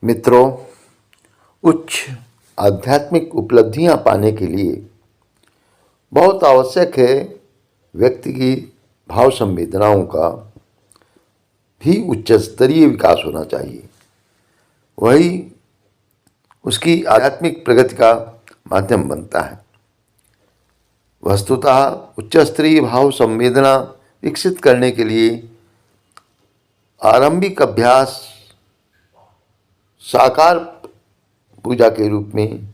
मित्रों, उच्च आध्यात्मिक उपलब्धियां पाने के लिए बहुत आवश्यक है व्यक्ति की भाव संवेदनाओं का भी उच्च स्तरीय विकास होना चाहिए। वही उसकी आध्यात्मिक प्रगति का माध्यम बनता है। वस्तुतः उच्च स्तरीय भाव संवेदना विकसित करने के लिए आरंभिक अभ्यास साकार पूजा के रूप में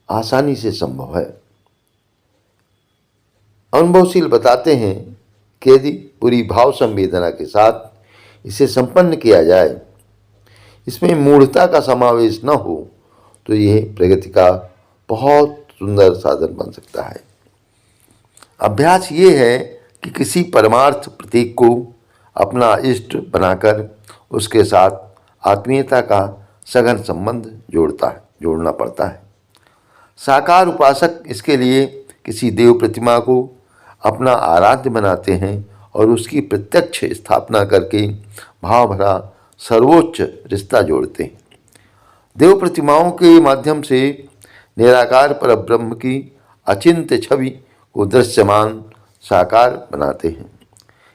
आसानी से संभव है। अनुभवशील बताते हैं कि यदि पूरी भाव संवेदना के साथ इसे संपन्न किया जाए, इसमें मूढ़ता का समावेश न हो, तो यह प्रगति का बहुत सुंदर साधन बन सकता है। अभ्यास ये है कि किसी परमार्थ प्रतीक को अपना इष्ट बनाकर उसके साथ आत्मीयता का सघन संबंध जोड़ना पड़ता है। साकार उपासक इसके लिए किसी देव प्रतिमा को अपना आराध्य बनाते हैं और उसकी प्रत्यक्ष स्थापना करके भाव भरा सर्वोच्च रिश्ता जोड़ते हैं। देव प्रतिमाओं के माध्यम से निराकार परब्रह्म की अचिंत्य छवि को दृश्यमान साकार बनाते हैं।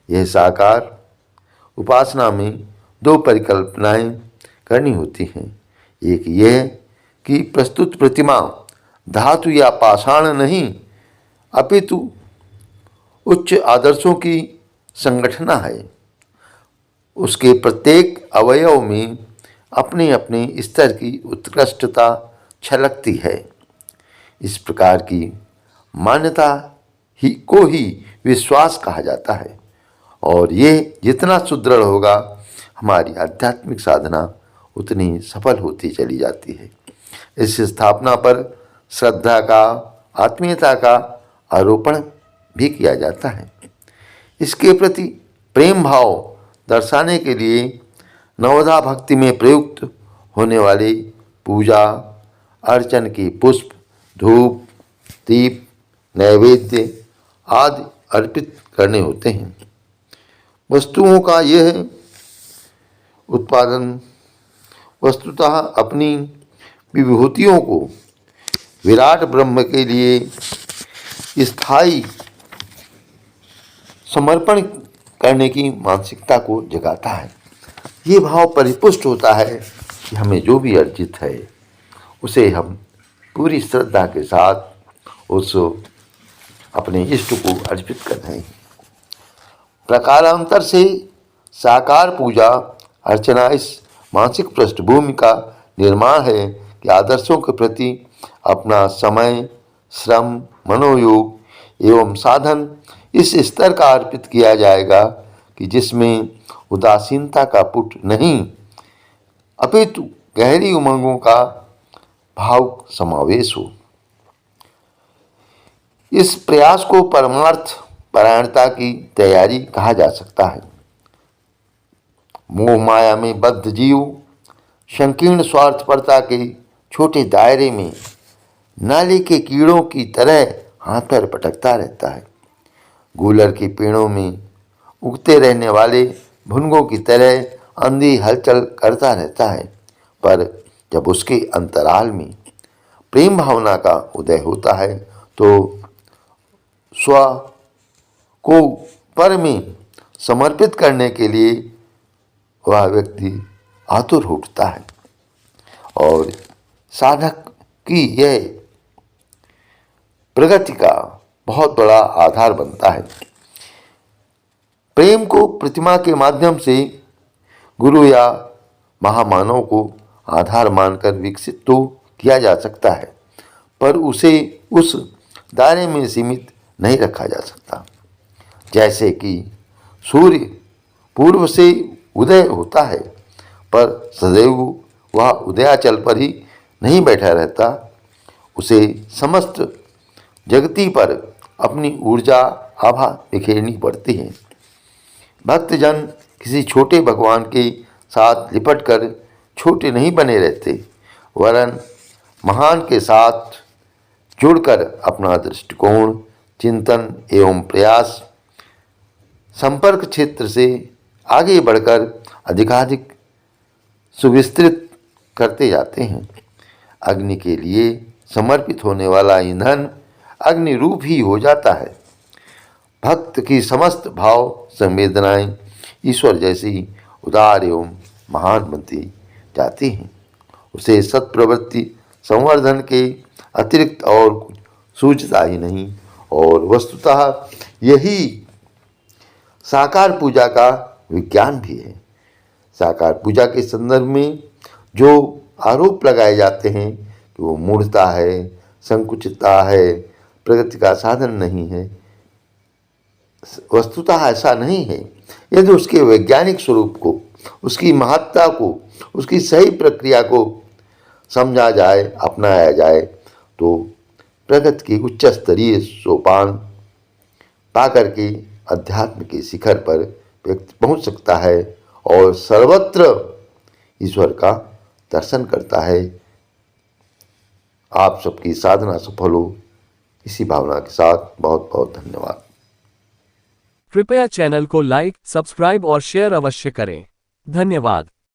यह साकार उपासना में दो परिकल्पनाएं करनी होती हैं। एक यह कि प्रस्तुत प्रतिमा धातु या पाषाण नहीं, अपितु उच्च आदर्शों की संगठना है। उसके प्रत्येक अवयव में अपने अपने स्तर की उत्कृष्टता छलकती है। इस प्रकार की मान्यता को ही विश्वास कहा जाता है, और ये जितना सुदृढ़ होगा, हमारी आध्यात्मिक साधना उतनी सफल होती चली जाती है। इस स्थापना पर श्रद्धा का, आत्मीयता का आरोपण भी किया जाता है। इसके प्रति प्रेम भाव दर्शाने के लिए नवधा भक्ति में प्रयुक्त होने वाले पूजा अर्चन के पुष्प, धूप, दीप, नैवेद्य आदि अर्पित करने होते हैं। वस्तुओं का यह उत्पादन वस्तुतः अपनी विभूतियों को विराट ब्रह्म के लिए स्थायी समर्पण करने की मानसिकता को जगाता है। ये भाव परिपुष्ट होता है कि हमें जो भी अर्जित है उसे हम पूरी श्रद्धा के साथ उस अपने इष्ट को अर्पित कर रहे हैं। प्रकारांतर से साकार पूजा अर्चना इस मानसिक पृष्ठभूमि का निर्माण है कि आदर्शों के प्रति अपना समय, श्रम, मनोयोग एवं साधन इस स्तर का अर्पित किया जाएगा कि जिसमें उदासीनता का पुट नहीं, अपितु गहरी उमंगों का भाव समावेश हो। इस प्रयास को परमार्थ परायणता की तैयारी कहा जा सकता है। मोह माया में बद्ध जीव संकीर्ण स्वार्थपरता के छोटे दायरे में नाले के कीड़ों की तरह हाथ पैर पटकता रहता है। गूलर के पेड़ों में उगते रहने वाले भुनगों की तरह अंधी हलचल करता रहता है, पर जब उसके अंतराल में प्रेम भावना का उदय होता है तो स्व को पर में समर्पित करने के लिए वह व्यक्ति आतुर उठता है और साधक की यह प्रगति का बहुत बड़ा आधार बनता है। प्रेम को प्रतिमा के माध्यम से गुरु या महामानव को आधार मानकर विकसित तो किया जा सकता है, पर उसे उस दायरे में सीमित नहीं रखा जा सकता। जैसे कि सूर्य पूर्व से उदय होता है, पर सदैव वह उदयाचल पर ही नहीं बैठा रहता। उसे समस्त जगती पर अपनी ऊर्जा आभा बिखेरनी पड़ती है। भक्तजन किसी छोटे भगवान के साथ लिपटकर छोटे नहीं बने रहते, वरन महान के साथ जुड़कर अपना दृष्टिकोण, चिंतन एवं प्रयास संपर्क क्षेत्र से आगे बढ़कर अधिकाधिक सुविस्तृत करते जाते हैं। अग्नि के लिए समर्पित होने वाला ईंधन अग्नि रूप ही हो जाता है। भक्त की समस्त भाव संवेदनाएं ईश्वर जैसी उदार एवं महान बनती जाती हैं। उसे सत्प्रवृत्ति संवर्धन के अतिरिक्त और कुछ सूझता ही नहीं, और वस्तुतः यही साकार पूजा का विज्ञान भी है। साकार पूजा के संदर्भ में जो आरोप लगाए जाते हैं कि वो मूढ़ता है, संकुचितता है, प्रगति का साधन नहीं है, वस्तुतः ऐसा नहीं है। यदि उसके वैज्ञानिक स्वरूप को, उसकी महत्ता को, उसकी सही प्रक्रिया को समझा जाए, अपनाया जाए, तो प्रगति की उच्च स्तरीय सोपान पा करके अध्यात्म के शिखर पर व्यक्ति पहुंच सकता है और सर्वत्र ईश्वर का दर्शन करता है। आप सबकी साधना सफल हो, इसी भावना के साथ बहुत बहुत धन्यवाद। कृपया चैनल को लाइक, सब्सक्राइब और शेयर अवश्य करें। धन्यवाद।